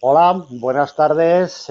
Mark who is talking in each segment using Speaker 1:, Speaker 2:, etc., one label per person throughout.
Speaker 1: Hola, buenas tardes,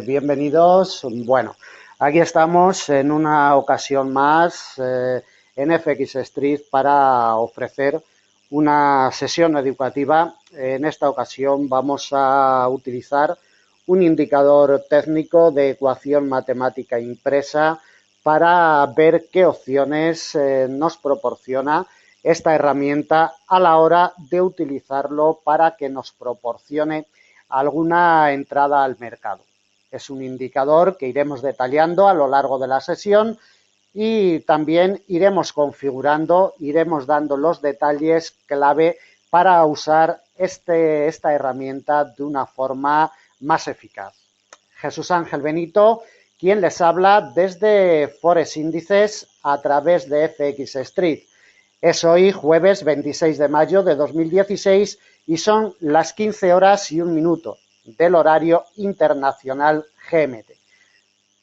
Speaker 1: bienvenidos. Bueno, aquí estamos en una ocasión más en FX Street para ofrecer una sesión educativa. En esta ocasión vamos a utilizar un indicador técnico de ecuación matemática impresa para ver qué opciones nos proporciona esta herramienta a la hora de utilizarlo para que nos proporcione alguna entrada al mercado. Es un indicador que iremos detallando a lo largo de la sesión y también iremos configurando, iremos dando los detalles clave para usar esta herramienta de una forma más eficaz. Jesús Ángel Benito, quien les habla desde Forex Índices a través de FX Street. Es hoy jueves 26 de mayo de 2016 y son las 15 horas y un minuto del horario internacional GMT.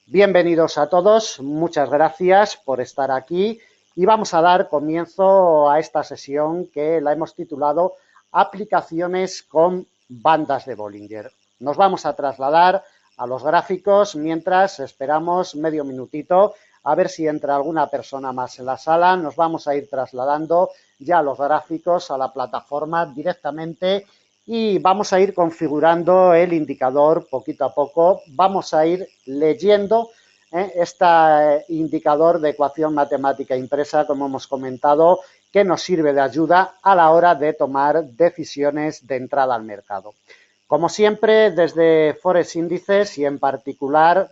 Speaker 1: Bienvenidos a todos, muchas gracias por estar aquí y vamos a dar comienzo a esta sesión que la hemos titulado Aplicaciones con bandas de Bollinger. Nos vamos a trasladar a los gráficos mientras esperamos medio minutito a ver si entra alguna persona más en la sala. Nos vamos a ir trasladando ya a los gráficos, a la plataforma directamente y vamos a ir configurando el indicador poquito a poco. Vamos a ir leyendo este indicador de ecuación matemática impresa, como hemos comentado, que nos sirve de ayuda a la hora de tomar decisiones de entrada al mercado. Como siempre, desde Forex Índices y en particular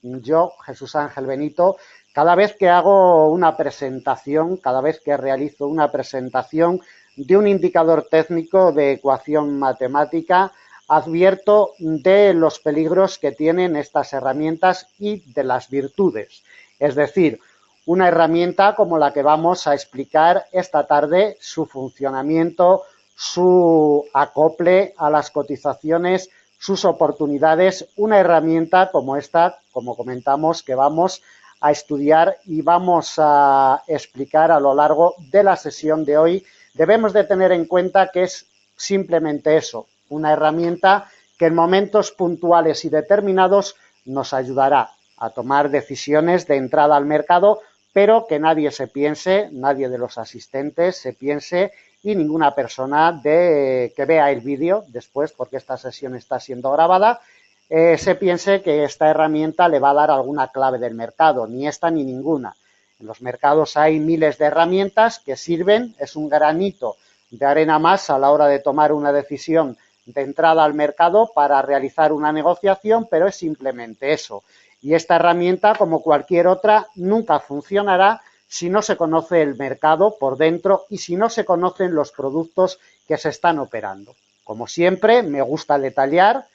Speaker 1: yo, Jesús Ángel Benito, cada vez que hago una presentación, cada vez que realizo una presentación de un indicador técnico de ecuación matemática, advierto de los peligros que tienen estas herramientas y de las virtudes. Es decir, una herramienta como la que vamos a explicar esta tarde, su funcionamiento, su acople a las cotizaciones, sus oportunidades, una herramienta como esta, como comentamos, que vamos a estudiar y vamos a explicar a lo largo de la sesión de hoy. Debemos de tener en cuenta que es simplemente eso, una herramienta que en momentos puntuales y determinados nos ayudará a tomar decisiones de entrada al mercado, pero que nadie se piense, nadie de los asistentes se piense y ninguna persona que vea el vídeo después, porque esta sesión está siendo grabada, se piense que esta herramienta le va a dar alguna clave del mercado, ni esta ni ninguna. En los mercados hay miles de herramientas que sirven, es un granito de arena más a la hora de tomar una decisión de entrada al mercado para realizar una negociación, pero es simplemente eso. Y esta herramienta, como cualquier otra, nunca funcionará si no se conoce el mercado por dentro y si no se conocen los productos que se están operando. Como siempre, me gusta detallar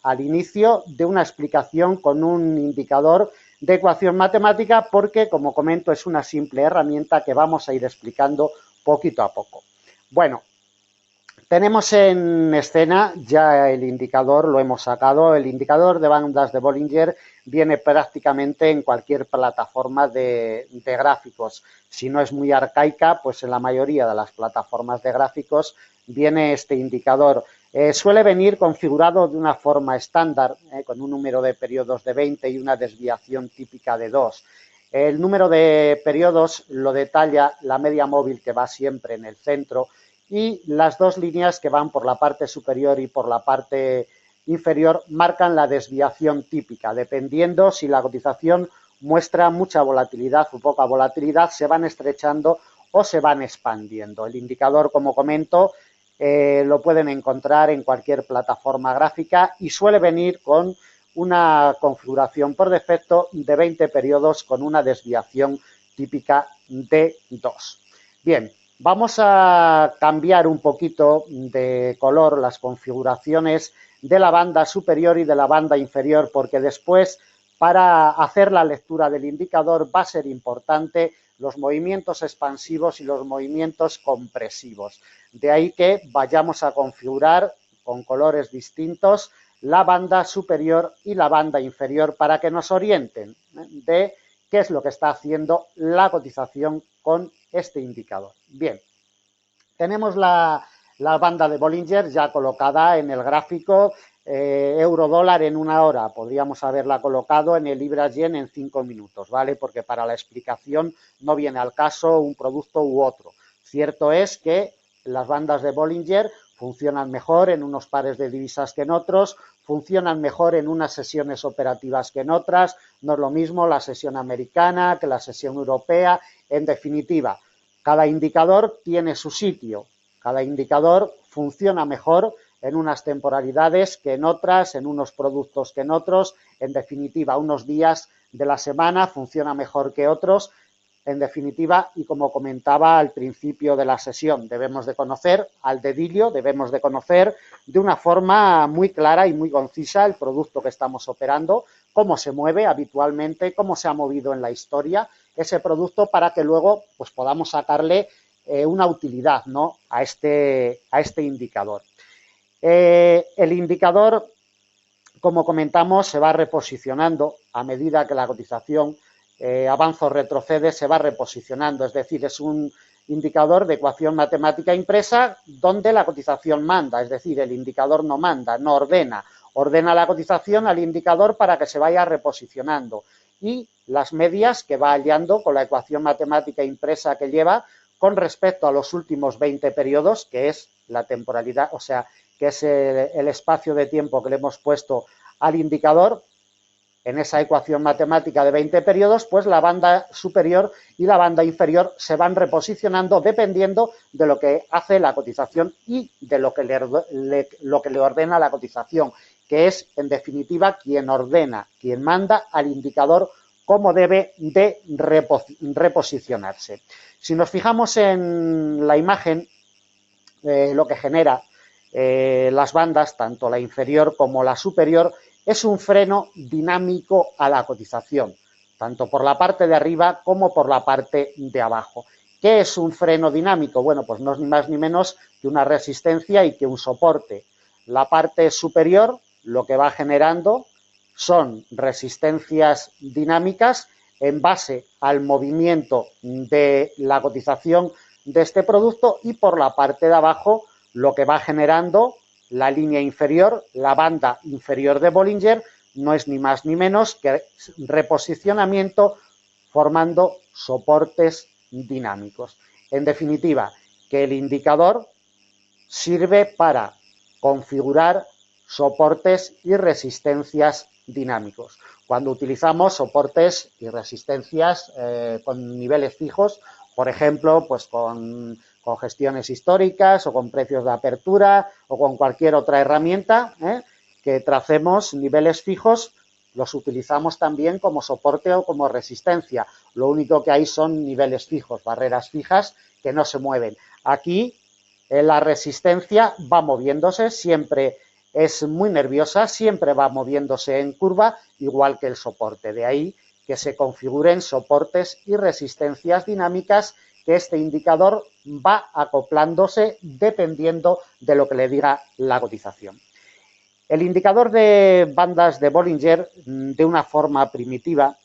Speaker 1: al inicio de una explicación con un indicador de ecuación matemática porque, como comento, es una simple herramienta que vamos a ir explicando poquito a poco. Bueno, tenemos en escena ya el indicador, lo hemos sacado, el indicador de bandas de Bollinger viene prácticamente en cualquier plataforma de gráficos. Si no es muy arcaica, pues en la mayoría de las plataformas de gráficos viene este indicador. Suele venir configurado de una forma estándar, con un número de periodos de 20 y una desviación típica de 2. El número de periodos lo detalla la media móvil que va siempre en el centro y las dos líneas que van por la parte superior y por la parte inferior marcan la desviación típica. Dependiendo si la cotización muestra mucha volatilidad o poca volatilidad, se van estrechando o se van expandiendo. El indicador, como comento, lo pueden encontrar en cualquier plataforma gráfica y suele venir con una configuración por defecto de 20 periodos con una desviación típica de 2. Bien, vamos a cambiar un poquito de color las configuraciones de la banda superior y de la banda inferior porque después para hacer la lectura del indicador va a ser importante los movimientos expansivos y los movimientos compresivos. De ahí que vayamos a configurar con colores distintos la banda superior y la banda inferior para que nos orienten de qué es lo que está haciendo la cotización con este indicador. Bien, tenemos la banda de Bollinger ya colocada en el gráfico. euro dólar en 1 hora, podríamos haberla colocado en el libra yen en 5 minutos, ¿vale? Porque para la explicación no viene al caso un producto u otro. Cierto es que las bandas de Bollinger funcionan mejor en unos pares de divisas que en otros, funcionan mejor en unas sesiones operativas que en otras, no es lo mismo la sesión americana que la sesión europea, en definitiva, cada indicador tiene su sitio, cada indicador funciona mejor en unas temporalidades que en otras, en unos productos que en otros, en definitiva, unos días de la semana funciona mejor que otros, en definitiva, y como comentaba al principio de la sesión, debemos de conocer al dedillo, debemos de conocer de una forma muy clara y muy concisa el producto que estamos operando, cómo se mueve habitualmente, cómo se ha movido en la historia ese producto para que luego pues, podamos sacarle una utilidad, ¿no? a este indicador. El indicador, como comentamos, se va reposicionando a medida que la cotización avanza o retrocede, se va reposicionando, es decir, es un indicador de ecuación matemática impresa donde la cotización manda, es decir, el indicador no manda, no ordena, ordena la cotización al indicador para que se vaya reposicionando y las medias que va hallando con la ecuación matemática impresa que lleva con respecto a los últimos 20 periodos, que es la temporalidad, o sea, que es el espacio de tiempo que le hemos puesto al indicador, en esa ecuación matemática de 20 periodos, pues la banda superior y la banda inferior se van reposicionando dependiendo de lo que hace la cotización y de lo que le ordena la cotización, que es, en definitiva, quien ordena, quien manda al indicador cómo debe de reposicionarse. Si nos fijamos en la imagen, lo que genera las bandas, tanto la inferior como la superior, es un freno dinámico a la cotización, tanto por la parte de arriba como por la parte de abajo. ¿Qué es un freno dinámico? Bueno, pues no es ni más ni menos que una resistencia y que un soporte. La parte superior lo que va generando son resistencias dinámicas en base al movimiento de la cotización de este producto y por la parte de abajo lo que va generando la línea inferior, la banda inferior de Bollinger, no es ni más ni menos que reposicionamiento formando soportes dinámicos. En definitiva, que el indicador sirve para configurar soportes y resistencias dinámicos. Cuando utilizamos soportes y resistencias con niveles fijos, por ejemplo, pues con gestiones históricas o con precios de apertura o con cualquier otra herramienta que tracemos niveles fijos, los utilizamos también como soporte o como resistencia. Lo único que hay son niveles fijos, barreras fijas que no se mueven. Aquí la resistencia va moviéndose, siempre es muy nerviosa, siempre va moviéndose en curva, igual que el soporte. De ahí que se configuren soportes y resistencias dinámicas que este indicador va acoplándose dependiendo de lo que le diga la cotización. El indicador de bandas de Bollinger, de una forma primitiva,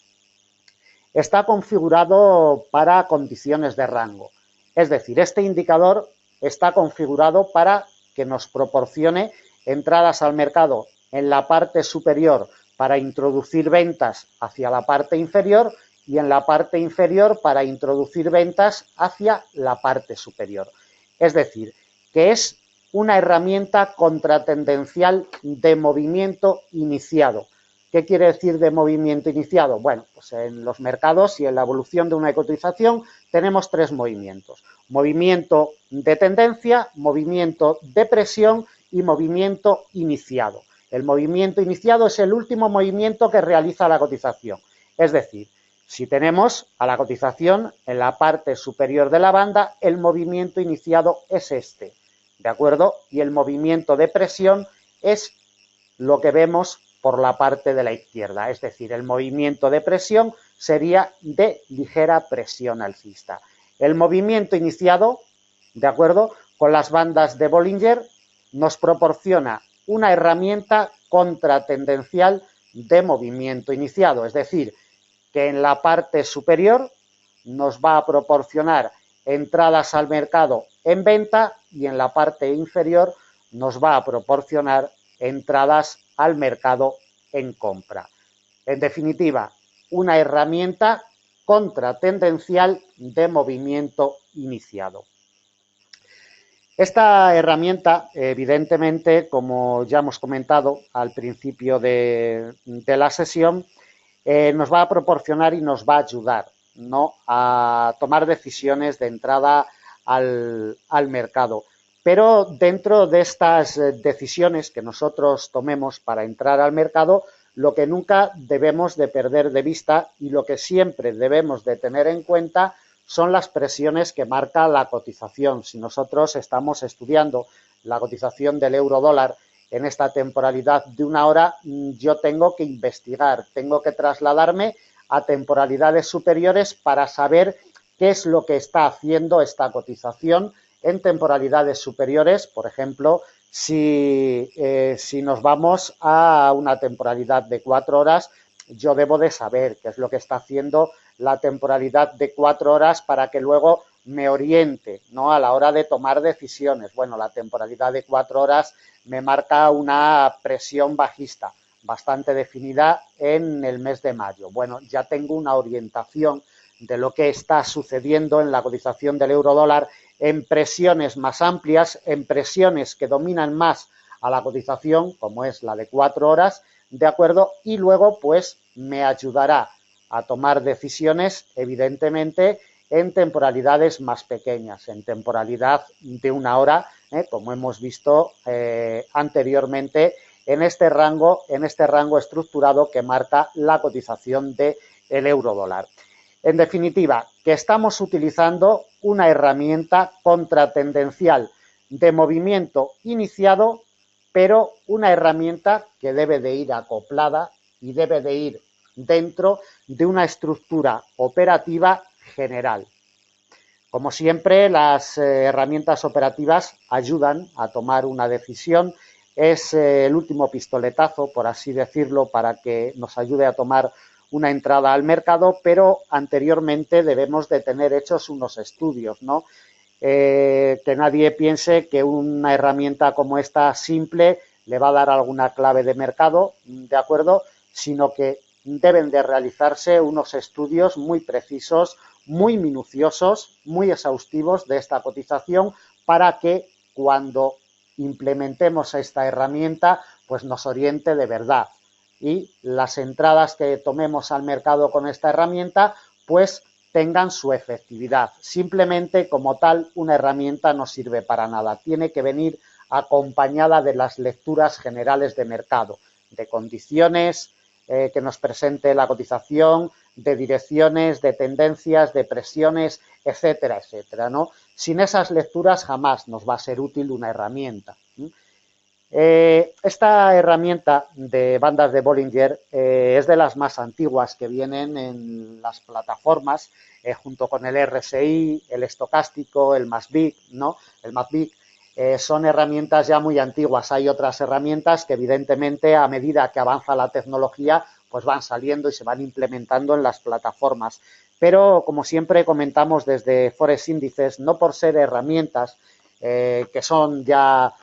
Speaker 1: está configurado para condiciones de rango. Es decir, este indicador está configurado para que nos proporcione entradas al mercado en la parte superior para introducir ventas hacia la parte inferior y en la parte inferior para introducir ventas hacia la parte superior. Es decir, que es una herramienta contratendencial de movimiento iniciado. ¿Qué quiere decir de movimiento iniciado? Bueno, pues en los mercados y en la evolución de una cotización tenemos tres movimientos. Movimiento de tendencia, movimiento de presión y movimiento iniciado. El movimiento iniciado es el último movimiento que realiza la cotización. Es decir, si tenemos a la cotización en la parte superior de la banda, el movimiento iniciado es este, ¿de acuerdo? Y el movimiento de presión es lo que vemos por la parte de la izquierda, es decir, el movimiento de presión sería de ligera presión alcista. El movimiento iniciado, ¿de acuerdo?, con las bandas de Bollinger, nos proporciona una herramienta contratendencial de movimiento iniciado, es decir, que en la parte superior nos va a proporcionar entradas al mercado en venta y en la parte inferior nos va a proporcionar entradas al mercado en compra. En definitiva, una herramienta contratendencial de movimiento iniciado. Esta herramienta, evidentemente, como ya hemos comentado al principio de la sesión, nos va a proporcionar y nos va a ayudar, ¿no?, a tomar decisiones de entrada al mercado. Pero dentro de estas decisiones que nosotros tomemos para entrar al mercado, lo que nunca debemos de perder de vista y lo que siempre debemos de tener en cuenta son las presiones que marca la cotización. Si nosotros estamos estudiando la cotización del euro dólar en esta temporalidad de una hora, yo tengo que investigar, tengo que trasladarme a temporalidades superiores para saber qué es lo que está haciendo esta cotización en temporalidades superiores. Por ejemplo, si nos vamos a una temporalidad de 4 horas, yo debo de saber qué es lo que está haciendo la temporalidad de 4 horas para que luego me oriente, ¿no?, a la hora de tomar decisiones. Bueno, la temporalidad de 4 horas me marca una presión bajista bastante definida en el mes de mayo. Bueno, ya tengo una orientación de lo que está sucediendo en la cotización del euro dólar en presiones más amplias, en presiones que dominan más a la cotización, como es la de 4 horas, ¿de acuerdo? Y luego, pues, me ayudará a tomar decisiones, evidentemente, en temporalidades más pequeñas, en temporalidad de una hora, como hemos visto anteriormente, en este rango estructurado que marca la cotización del euro dólar. En definitiva, que estamos utilizando una herramienta contratendencial de movimiento iniciado, pero una herramienta que debe de ir acoplada y debe de ir dentro de una estructura operativa general. Como siempre, las herramientas operativas ayudan a tomar una decisión. Es el último pistoletazo, por así decirlo, para que nos ayude a tomar una entrada al mercado, pero anteriormente debemos de tener hechos unos estudios, ¿no? Que nadie piense que una herramienta como esta simple le va a dar alguna clave de mercado, ¿de acuerdo?, sino que deben de realizarse unos estudios muy precisos, muy minuciosos, muy exhaustivos de esta cotización para que cuando implementemos esta herramienta, pues nos oriente de verdad y las entradas que tomemos al mercado con esta herramienta, pues tengan su efectividad. Simplemente, como tal, una herramienta no sirve para nada. Tiene que venir acompañada de las lecturas generales de mercado, de condiciones que nos presente la cotización, de direcciones, de tendencias, de presiones, etcétera, etcétera, ¿no? Sin esas lecturas jamás nos va a ser útil una herramienta. Esta herramienta de bandas de Bollinger es de las más antiguas que vienen en las plataformas, junto con el RSI, el estocástico, el MASBIC, ¿no? El MASBIC son herramientas ya muy antiguas. Hay otras herramientas que evidentemente a medida que avanza la tecnología pues van saliendo y se van implementando en las plataformas. Pero como siempre comentamos desde Forex Índices, no por ser herramientas que son ya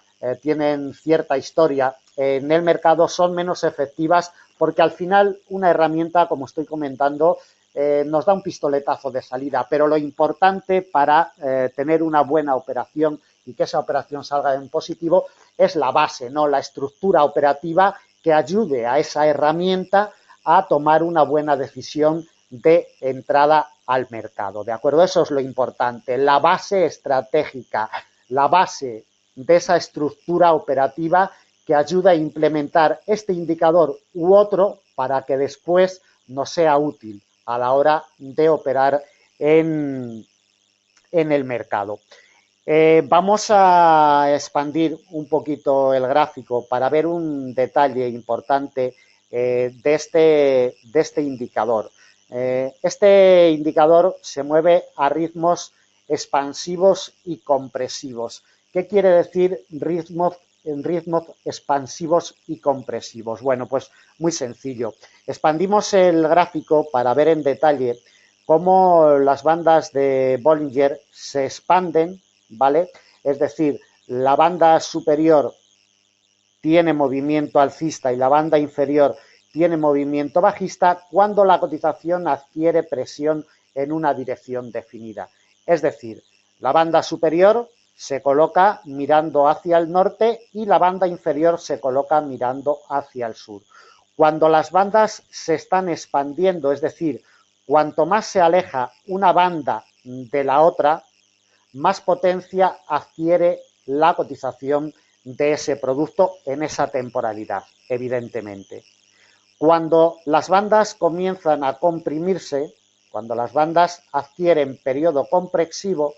Speaker 1: tienen cierta historia en el mercado, son menos efectivas porque al final una herramienta, como estoy comentando, nos da un pistoletazo de salida, pero lo importante para tener una buena operación y que esa operación salga en positivo es la base, ¿no?, la estructura operativa que ayude a esa herramienta a tomar una buena decisión de entrada al mercado, ¿de acuerdo? Eso es lo importante, la base estratégica, la base de esa estructura operativa que ayuda a implementar este indicador u otro para que después nos sea útil a la hora de operar en el mercado. Vamos a expandir un poquito el gráfico para ver un detalle importante de este indicador. Este indicador se mueve a ritmos expansivos y compresivos. ¿Qué quiere decir ritmos expansivos y compresivos? Bueno, pues muy sencillo. Expandimos el gráfico para ver en detalle cómo las bandas de Bollinger se expanden, ¿vale? Es decir, la banda superior tiene movimiento alcista y la banda inferior tiene movimiento bajista, cuando la cotización adquiere presión en una dirección definida. Es decir, la banda superior se coloca mirando hacia el norte y la banda inferior se coloca mirando hacia el sur. Cuando las bandas se están expandiendo, es decir, cuanto más se aleja una banda de la otra, más potencia adquiere la cotización de ese producto en esa temporalidad, evidentemente. Cuando las bandas comienzan a comprimirse, cuando las bandas adquieren periodo comprexivo,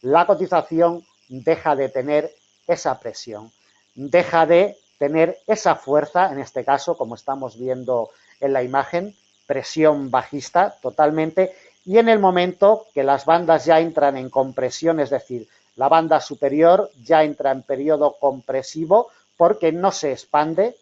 Speaker 1: la cotización deja de tener esa presión, deja de tener esa fuerza, en este caso, como estamos viendo en la imagen, presión bajista totalmente, y en el momento que las bandas ya entran en compresión, es decir, la banda superior ya entra en periodo compresivo porque no se expande,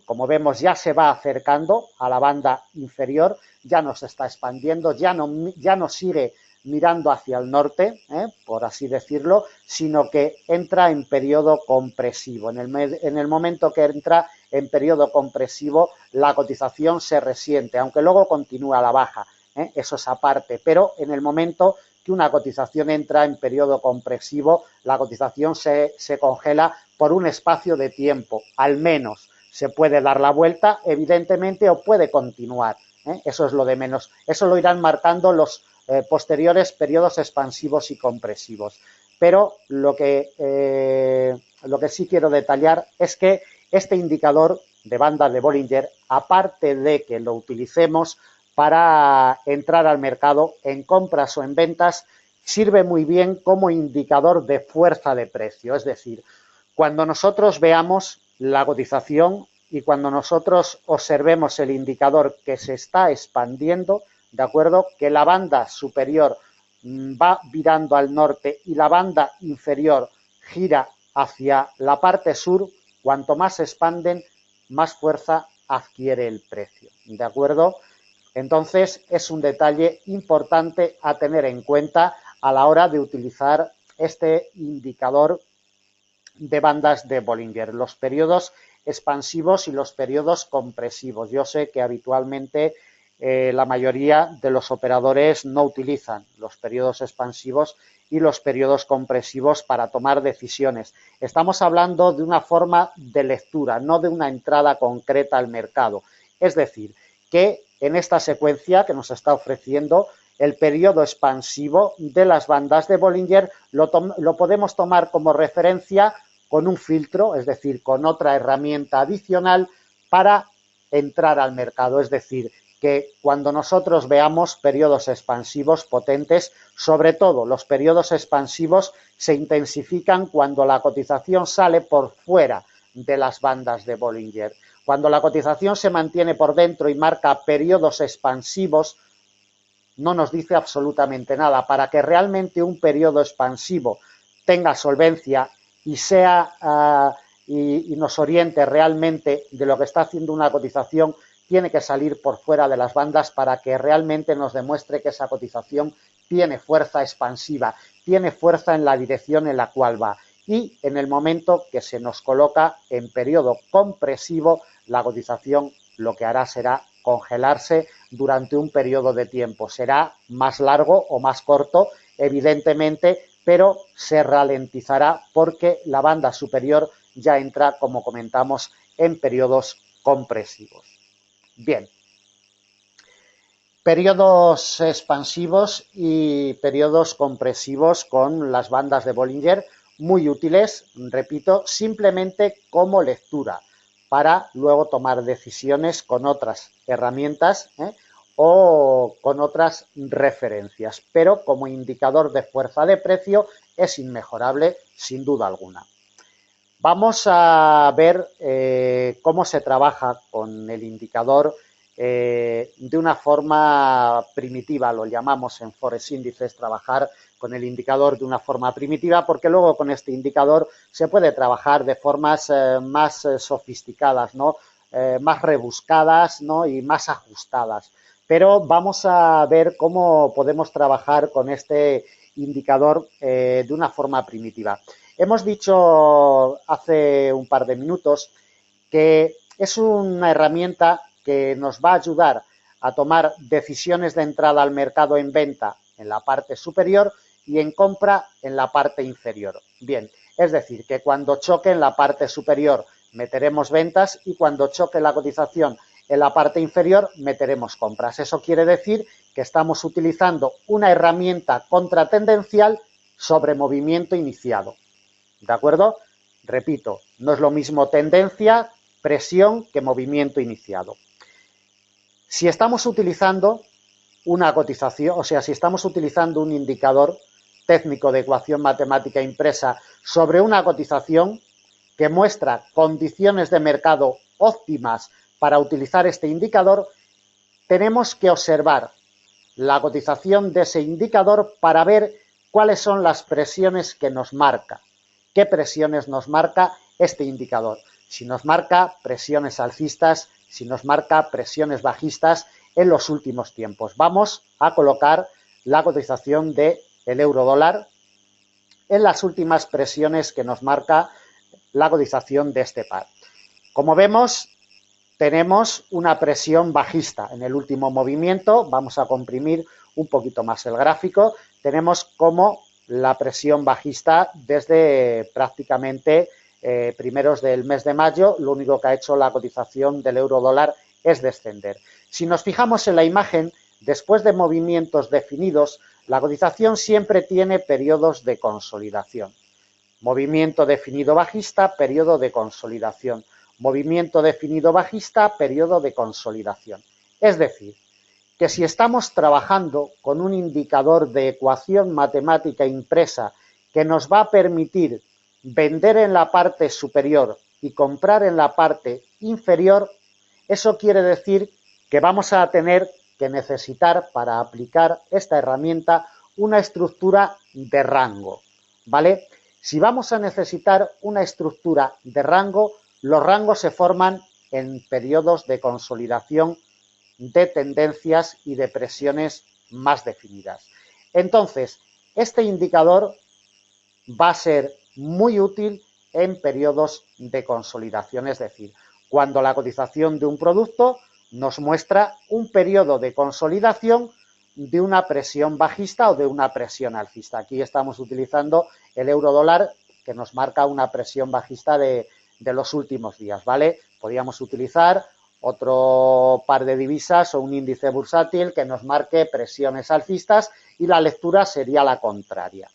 Speaker 1: como vemos ya se va acercando a la banda inferior, ya no se está expandiendo, ya no sigue mirando hacia el norte, por así decirlo, sino que entra en periodo compresivo. En el momento que entra en periodo compresivo, la cotización se resiente, aunque luego continúa a la baja, eso es aparte, pero en el momento que una cotización entra en periodo compresivo, la cotización se congela por un espacio de tiempo, al menos. Se puede dar la vuelta, evidentemente, o puede continuar. Eso es lo de menos. Eso lo irán marcando los posteriores periodos expansivos y compresivos. Pero lo que sí quiero detallar es que este indicador de bandas de Bollinger, aparte de que lo utilicemos para entrar al mercado en compras o en ventas, sirve muy bien como indicador de fuerza de precio. Es decir, cuando nosotros veamos la cotización y cuando nosotros observemos el indicador que se está expandiendo, ¿de acuerdo? Que la banda superior va virando al norte y la banda inferior gira hacia la parte sur, cuanto más se expanden, más fuerza adquiere el precio, ¿de acuerdo? Entonces, es un detalle importante a tener en cuenta a la hora de utilizar este indicador de bandas de Bollinger, los periodos expansivos y los periodos compresivos. Yo sé que habitualmente la mayoría de los operadores no utilizan los periodos expansivos y los periodos compresivos para tomar decisiones. Estamos hablando de una forma de lectura, no de una entrada concreta al mercado. Es decir, que en esta secuencia que nos está ofreciendo, el periodo expansivo de las bandas de Bollinger lo podemos tomar como referencia con un filtro, es decir, con otra herramienta adicional para entrar al mercado. Es decir, que cuando nosotros veamos periodos expansivos potentes, sobre todo los periodos expansivos se intensifican cuando la cotización sale por fuera de las bandas de Bollinger. Cuando la cotización se mantiene por dentro y marca periodos expansivos, no nos dice absolutamente nada. Para que realmente un periodo expansivo tenga solvencia y y nos oriente realmente de lo que está haciendo una cotización, tiene que salir por fuera de las bandas para que realmente nos demuestre que esa cotización tiene fuerza expansiva, tiene fuerza en la dirección en la cual va. Y en el momento que se nos coloca en periodo compresivo, la cotización lo que hará será congelarse durante un periodo de tiempo. Será más largo o más corto, evidentemente, pero se ralentizará porque la banda superior ya entra, como comentamos, en periodos compresivos. Bien, periodos expansivos y periodos compresivos con las bandas de Bollinger, muy útiles, repito, simplemente como lectura para luego tomar decisiones con otras herramientas o con otras referencias, pero como indicador de fuerza de precio es inmejorable sin duda alguna. Vamos a ver cómo se trabaja con el indicador de una forma primitiva, lo llamamos en Forex Índices trabajar con el indicador de una forma primitiva, porque luego con este indicador se puede trabajar de formas más sofisticadas, ¿no? Más rebuscadas, ¿no? Y más ajustadas. Pero vamos a ver cómo podemos trabajar con este indicador de una forma primitiva. Hemos dicho hace un par de minutos que es una herramienta que nos va a ayudar a tomar decisiones de entrada al mercado en venta en la parte superior y en compra en la parte inferior. Bien, es decir, que cuando choque en la parte superior meteremos ventas y cuando choque la cotización en la parte inferior meteremos compras. Eso quiere decir que estamos utilizando una herramienta contratendencial sobre movimiento iniciado. ¿De acuerdo? Repito, no es lo mismo tendencia, presión que movimiento iniciado. Si estamos utilizando una cotización, o sea, si estamos utilizando un indicador técnico de ecuación matemática impresa sobre una cotización que muestra condiciones de mercado óptimas para utilizar este indicador, tenemos que observar la cotización de ese indicador para ver cuáles son las presiones que nos marca. ¿Qué presiones nos marca este indicador? Si nos marca presiones alcistas, si nos marca presiones bajistas en los últimos tiempos. Vamos a colocar la cotización del euro dólar en las últimas presiones que nos marca la cotización de este par. Como vemos, tenemos una presión bajista en el último movimiento. Vamos a comprimir un poquito más el gráfico. Tenemos como la presión bajista desde prácticamente primeros del mes de mayo. Lo único que ha hecho la cotización del euro dólar es descender. Si nos fijamos en la imagen, después de movimientos definidos, la cotización siempre tiene periodos de consolidación. Movimiento definido bajista, periodo de consolidación. Movimiento definido bajista, periodo de consolidación. Es decir, que si estamos trabajando con un indicador de ecuación matemática impresa que nos va a permitir vender en la parte superior y comprar en la parte inferior, eso quiere decir que vamos a tener que necesitar para aplicar esta herramienta una estructura de rango, ¿vale? Si vamos a necesitar una estructura de rango, los rangos se forman en periodos de consolidación de tendencias y de presiones más definidas. Entonces, este indicador va a ser muy útil en periodos de consolidación, es decir, cuando la cotización de un producto nos muestra un periodo de consolidación de una presión bajista o de una presión alcista. Aquí estamos utilizando el euro dólar que nos marca una presión bajista de los últimos días, ¿vale? Podríamos utilizar otro par de divisas o un índice bursátil que nos marque presiones alcistas y la lectura sería la contraria.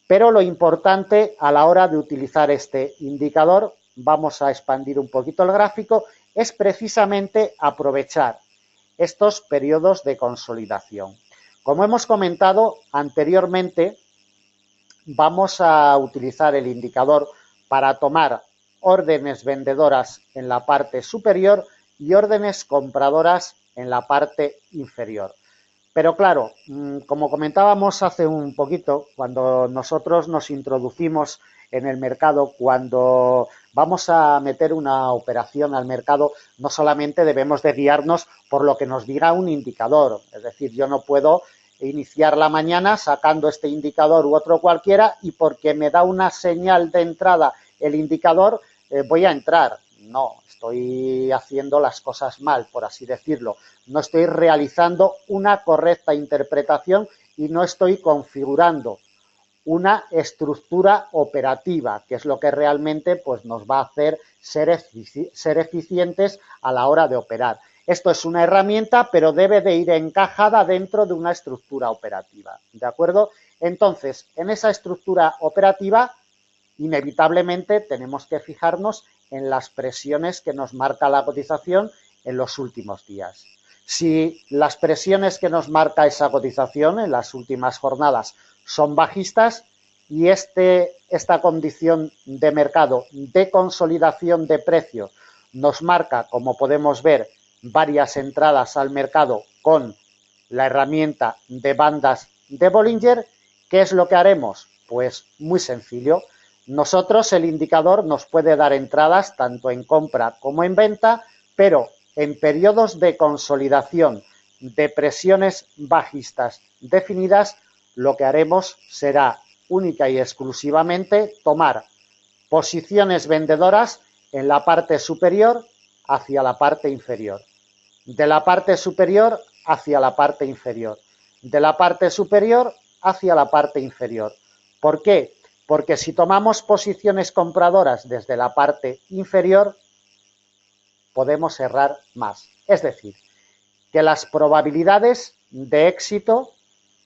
Speaker 1: Pero lo importante a la hora de utilizar este indicador, vamos a expandir un poquito el gráfico, es precisamente aprovechar estos periodos de consolidación. Como hemos comentado anteriormente, vamos a utilizar el indicador para tomar órdenes vendedoras en la parte superior y órdenes compradoras en la parte inferior. Pero claro, como comentábamos hace un poquito, cuando nosotros nos introducimos en el mercado, cuando vamos a meter una operación al mercado, no solamente debemos de guiarnos por lo que nos diga un indicador. Es decir, yo no puedo iniciar la mañana sacando este indicador u otro cualquiera y porque me da una señal de entrada el indicador, voy a entrar. No, estoy haciendo las cosas mal, por así decirlo. No estoy realizando una correcta interpretación y no estoy configurando una estructura operativa, que es lo que realmente pues, nos va a hacer ser eficientes a la hora de operar. Esto es una herramienta, pero debe de ir encajada dentro de una estructura operativa, ¿de acuerdo? Entonces, en esa estructura operativa, inevitablemente tenemos que fijarnos en las presiones que nos marca la cotización en los últimos días. Si las presiones que nos marca esa cotización en las últimas jornadas son bajistas y esta condición de mercado de consolidación de precios nos marca, como podemos ver, varias entradas al mercado con la herramienta de bandas de Bollinger, ¿qué es lo que haremos? Pues muy sencillo. Nosotros el indicador nos puede dar entradas tanto en compra como en venta, pero en periodos de consolidación de presiones bajistas definidas, lo que haremos será única y exclusivamente tomar posiciones vendedoras en la parte superior hacia la parte inferior, de la parte superior hacia la parte inferior, de la parte superior hacia la parte inferior. ¿Por qué? Porque si tomamos posiciones compradoras desde la parte inferior, podemos errar más. Es decir, que las probabilidades de éxito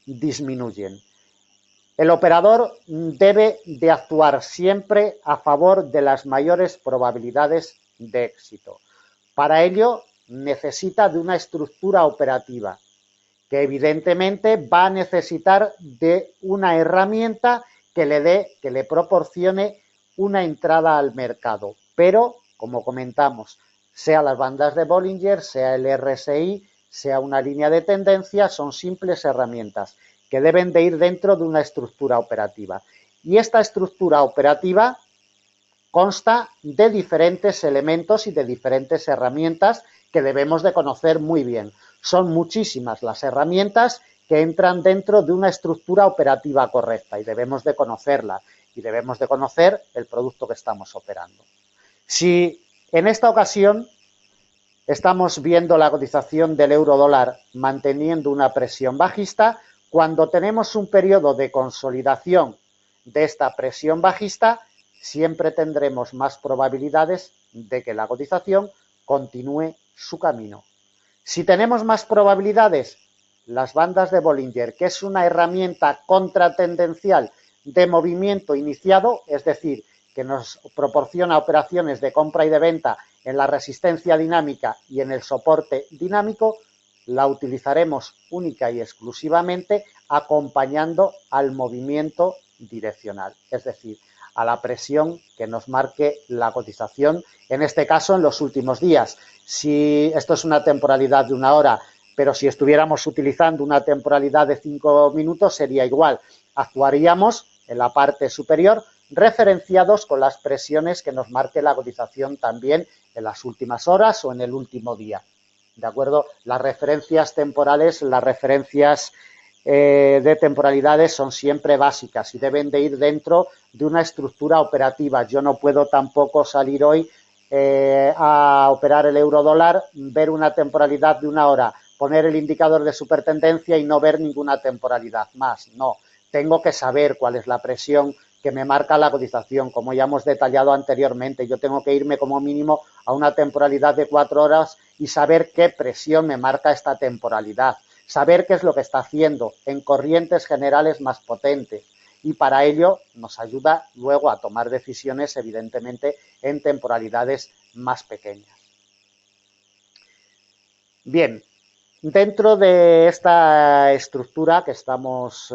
Speaker 1: disminuyen. El operador debe de actuar siempre a favor de las mayores probabilidades de éxito. Para ello necesita de una estructura operativa que evidentemente va a necesitar de una herramienta que le proporcione una entrada al mercado. Pero, como comentamos, sea las bandas de Bollinger, sea el RSI, sea una línea de tendencia, son simples herramientas que deben de ir dentro de una estructura operativa. Y esta estructura operativa consta de diferentes elementos y de diferentes herramientas que debemos de conocer muy bien. Son muchísimas las herramientas que entran dentro de una estructura operativa correcta y debemos de conocerla y debemos de conocer el producto que estamos operando. Si en esta ocasión estamos viendo la cotización del euro dólar manteniendo una presión bajista, cuando tenemos un periodo de consolidación de esta presión bajista, siempre tendremos más probabilidades de que la cotización continúe su camino. Si tenemos más probabilidades, las bandas de Bollinger, que es una herramienta contratendencial de movimiento iniciado, es decir, que nos proporciona operaciones de compra y de venta en la resistencia dinámica y en el soporte dinámico, la utilizaremos única y exclusivamente acompañando al movimiento direccional, es decir, a la presión que nos marque la cotización, en este caso en los últimos días. Si esto es una temporalidad de 1 hora, pero si estuviéramos utilizando una temporalidad de 5 minutos sería igual. Actuaríamos en la parte superior referenciados con las presiones que nos marque la cotización también en las últimas horas o en el último día. ¿De acuerdo? Las referencias temporales, las referencias de temporalidades son siempre básicas y deben de ir dentro de una estructura operativa. Yo no puedo tampoco salir hoy a operar el euro dólar, ver una temporalidad de 1 hora, poner el indicador de supertendencia y no ver ninguna temporalidad más. No, tengo que saber cuál es la presión que me marca la cotización, como ya hemos detallado anteriormente. Yo tengo que irme como mínimo a una temporalidad de 4 horas y saber qué presión me marca esta temporalidad, saber qué es lo que está haciendo en corrientes generales más potentes. Y para ello nos ayuda luego a tomar decisiones, evidentemente, en temporalidades más pequeñas. Bien, dentro de esta estructura que estamos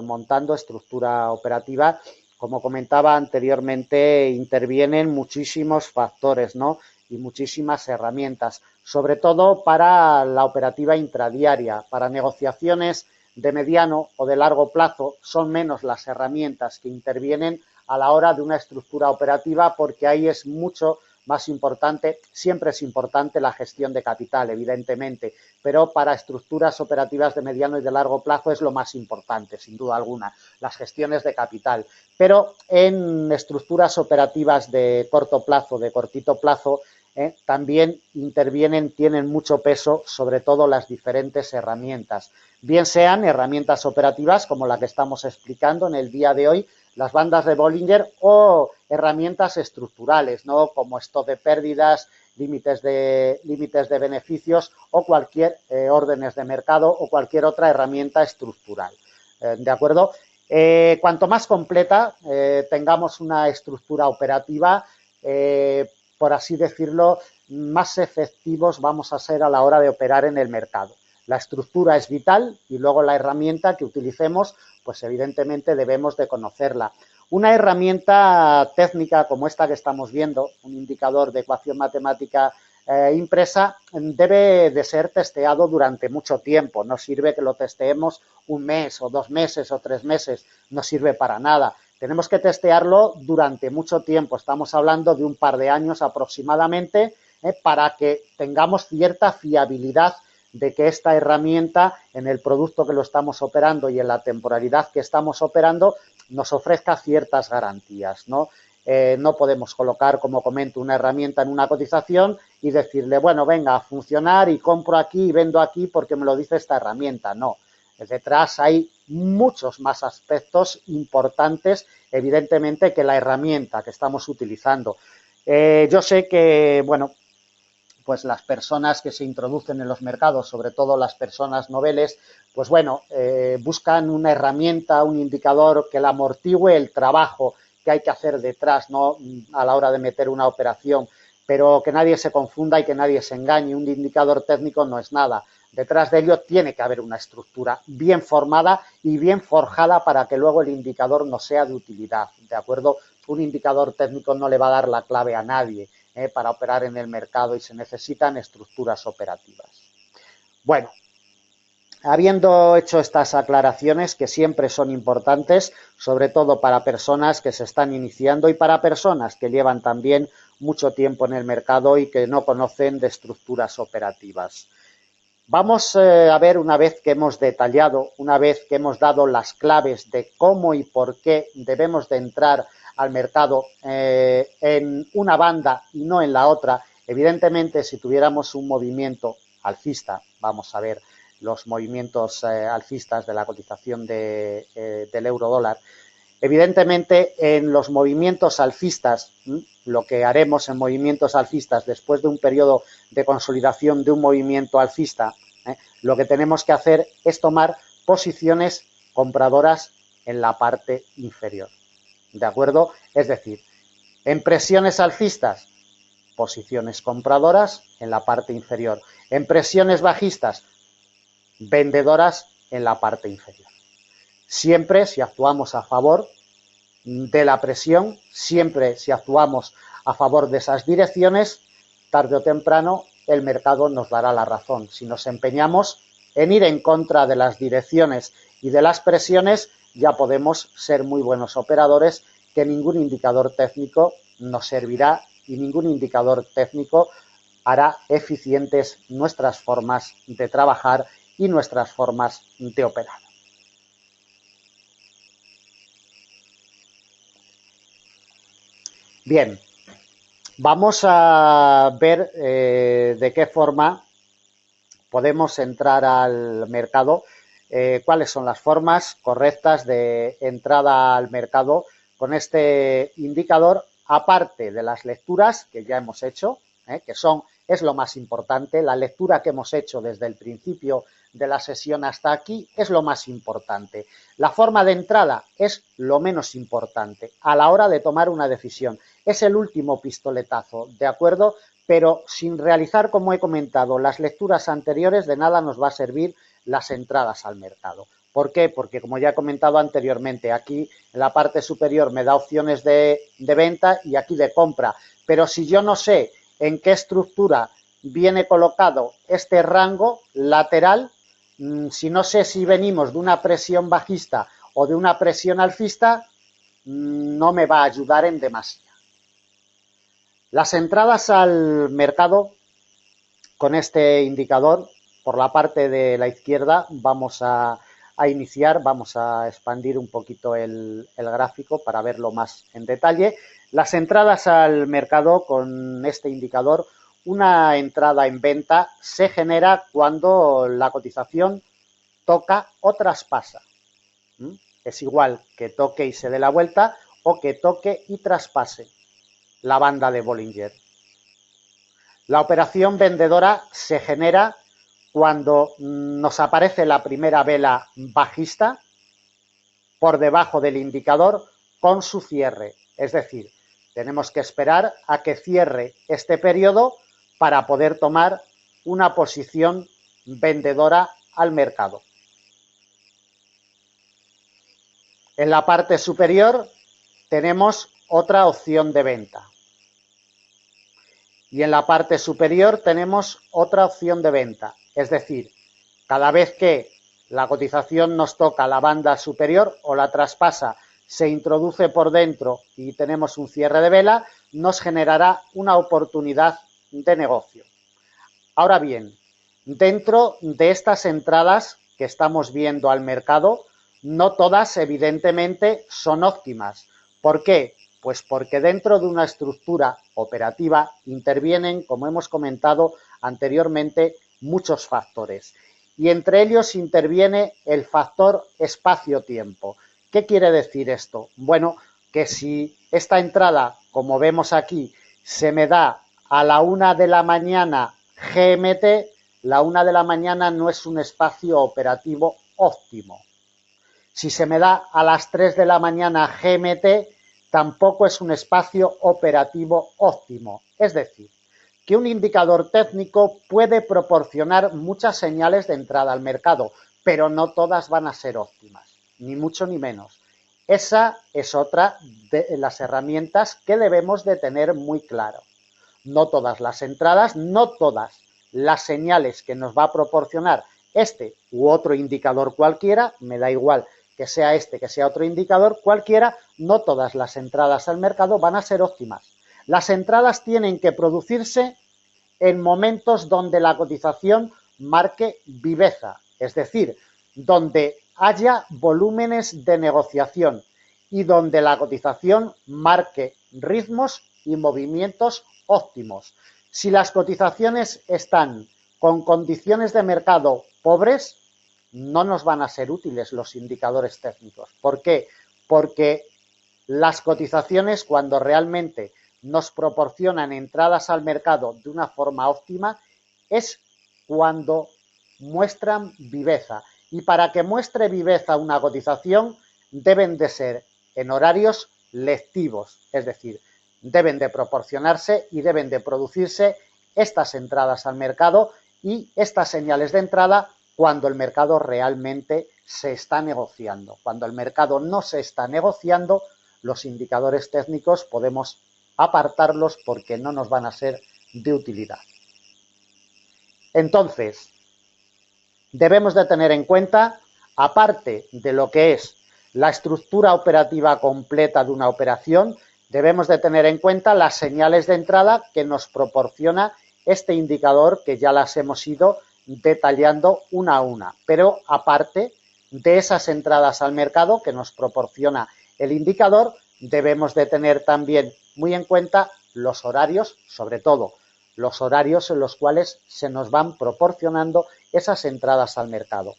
Speaker 1: montando, estructura operativa, como comentaba anteriormente, intervienen muchísimos factores, ¿no? Y muchísimas herramientas, sobre todo para la operativa intradiaria, para negociaciones de mediano o de largo plazo, son menos las herramientas que intervienen a la hora de una estructura operativa, porque ahí es mucho más importante, siempre es importante la gestión de capital, evidentemente, pero para estructuras operativas de mediano y de largo plazo es lo más importante, sin duda alguna, las gestiones de capital. Pero en estructuras operativas de corto plazo, de cortito plazo, también intervienen, tienen mucho peso, sobre todo las diferentes herramientas, bien sean herramientas operativas como la que estamos explicando en el día de hoy, las bandas de Bollinger, o herramientas estructurales, ¿no? Como stop de pérdidas, límites de beneficios o cualquier órdenes de mercado o cualquier otra herramienta estructural. ¿De acuerdo? Cuanto más completa tengamos una estructura operativa, por así decirlo, más efectivos vamos a ser a la hora de operar en el mercado. La estructura es vital y luego la herramienta que utilicemos, pues evidentemente debemos de conocerla. Una herramienta técnica como esta que estamos viendo, un indicador de ecuación matemática impresa, debe de ser testeado durante mucho tiempo. No sirve que lo testeemos 1 mes o 2 meses o 3 meses, no sirve para nada. Tenemos que testearlo durante mucho tiempo, estamos hablando de un par de años aproximadamente, para que tengamos cierta fiabilidad de que esta herramienta en el producto que lo estamos operando y en la temporalidad que estamos operando nos ofrezca ciertas garantías, ¿no? No podemos colocar, como comento, una herramienta en una cotización y decirle, bueno, venga, a funcionar y compro aquí y vendo aquí porque me lo dice esta herramienta. No, detrás hay muchos más aspectos importantes, evidentemente, que la herramienta que estamos utilizando. Yo sé que, bueno, pues las personas que se introducen en los mercados, sobre todo las personas noveles, pues bueno, buscan una herramienta, un indicador que le amortigüe el trabajo que hay que hacer detrás, ¿no? A la hora de meter una operación, pero que nadie se confunda y que nadie se engañe. Un indicador técnico no es nada. Detrás de ello tiene que haber una estructura bien formada y bien forjada para que luego el indicador no sea de utilidad, ¿de acuerdo? Un indicador técnico no le va a dar la clave a nadie para operar en el mercado y se necesitan estructuras operativas. Bueno, habiendo hecho estas aclaraciones que siempre son importantes, sobre todo para personas que se están iniciando y para personas que llevan también mucho tiempo en el mercado y que no conocen de estructuras operativas. Vamos a ver, una vez que hemos detallado, una vez que hemos dado las claves de cómo y por qué debemos de entrar al mercado en una banda y no en la otra. Evidentemente, si tuviéramos un movimiento alcista, vamos a ver los movimientos alcistas de la cotización del euro dólar. Evidentemente, en los movimientos alcistas, lo que haremos en movimientos alcistas después de un periodo de consolidación de un movimiento alcista, lo que tenemos que hacer es tomar posiciones compradoras en la parte inferior. ¿De acuerdo? Es decir, en presiones alcistas, posiciones compradoras en la parte inferior. En presiones bajistas, vendedoras en la parte inferior. Siempre si actuamos a favor de la presión, siempre si actuamos a favor de esas direcciones, tarde o temprano el mercado nos dará la razón. Si nos empeñamos en ir en contra de las direcciones y de las presiones, ya podemos ser muy buenos operadores, que ningún indicador técnico nos servirá y ningún indicador técnico hará eficientes nuestras formas de trabajar y nuestras formas de operar. Bien, vamos a ver de qué forma podemos entrar al mercado, cuáles son las formas correctas de entrada al mercado con este indicador, aparte de las lecturas que ya hemos hecho, que es lo más importante. La lectura que hemos hecho desde el principio de la sesión hasta aquí es lo más importante. La forma de entrada es lo menos importante a la hora de tomar una decisión. Es el último pistoletazo, ¿de acuerdo? Pero sin realizar, como he comentado, las lecturas anteriores, de nada nos va a servir las entradas al mercado. ¿Por qué? Porque, como ya he comentado anteriormente, aquí en la parte superior me da opciones de venta y aquí de compra. Pero si yo no sé en qué estructura viene colocado este rango lateral, si no sé si venimos de una presión bajista o de una presión alcista, no me va a ayudar en demasía. Las entradas al mercado con este indicador, por la parte de la izquierda, vamos a iniciar, vamos a expandir un poquito el gráfico para verlo más en detalle. Las entradas al mercado con este indicador, una entrada en venta se genera cuando la cotización toca o traspasa. Es igual que toque y se dé la vuelta o que toque y traspase la banda de Bollinger. La operación vendedora se genera cuando nos aparece la primera vela bajista por debajo del indicador con su cierre. Es decir, tenemos que esperar a que cierre este periodo para poder tomar una posición vendedora al mercado. En la parte superior tenemos otra opción de venta. Y en la parte superior tenemos otra opción de venta. Es decir, cada vez que la cotización nos toca la banda superior o la traspasa, se introduce por dentro y tenemos un cierre de vela, nos generará una oportunidad de negocio. Ahora bien, dentro de estas entradas que estamos viendo al mercado, no todas, evidentemente, son óptimas. ¿Por qué? Pues porque dentro de una estructura operativa intervienen, como hemos comentado anteriormente, muchos factores. Y entre ellos interviene el factor espacio-tiempo. ¿Qué quiere decir esto? Bueno, que si esta entrada, como vemos aquí, se me da a la 1 de la mañana GMT, la 1 de la mañana no es un espacio operativo óptimo. Si se me da a las 3 de la mañana GMT, tampoco es un espacio operativo óptimo. Es decir, que un indicador técnico puede proporcionar muchas señales de entrada al mercado, pero no todas van a ser óptimas, ni mucho ni menos. Esa es otra de las herramientas que debemos de tener muy claro. No todas las entradas, no todas las señales que nos va a proporcionar este u otro indicador cualquiera, me da igual que sea este, que sea otro indicador cualquiera, no todas las entradas al mercado van a ser óptimas. Las entradas tienen que producirse en momentos donde la cotización marque viveza, es decir, donde haya volúmenes de negociación y donde la cotización marque ritmos y movimientos óptimos. Si las cotizaciones están con condiciones de mercado pobres, no nos van a ser útiles los indicadores técnicos. ¿Por qué? Porque las cotizaciones, cuando realmente nos proporcionan entradas al mercado de una forma óptima, es cuando muestran viveza. Y para que muestre viveza una cotización, deben de ser en horarios lectivos, es decir, deben de proporcionarse y deben de producirse estas entradas al mercado y estas señales de entrada cuando el mercado realmente se está negociando. Cuando el mercado no se está negociando, los indicadores técnicos podemos apartarlos porque no nos van a ser de utilidad. Entonces, debemos de tener en cuenta, aparte de lo que es la estructura operativa completa de una operación, debemos de tener en cuenta las señales de entrada que nos proporciona este indicador que ya las hemos ido detallando una a una. Pero aparte de esas entradas al mercado que nos proporciona el indicador, debemos de tener también muy en cuenta los horarios, sobre todo los horarios en los cuales se nos van proporcionando esas entradas al mercado.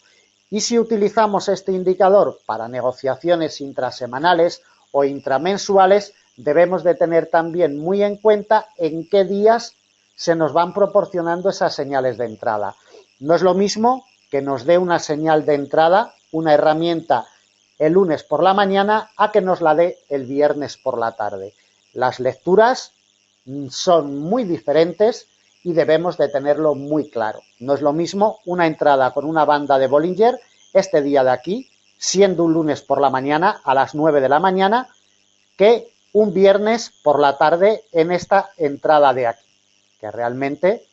Speaker 1: Y si utilizamos este indicador para negociaciones intrasemanales o intramensuales, debemos de tener también muy en cuenta en qué días se nos van proporcionando esas señales de entrada. No es lo mismo que nos dé una señal de entrada, una herramienta el lunes por la mañana, a que nos la dé el viernes por la tarde. Las lecturas son muy diferentes y debemos de tenerlo muy claro. No es lo mismo una entrada con una banda de Bollinger este día de aquí, siendo un lunes por la mañana a las 9 de la mañana, que un viernes por la tarde en esta entrada de aquí. Que realmente,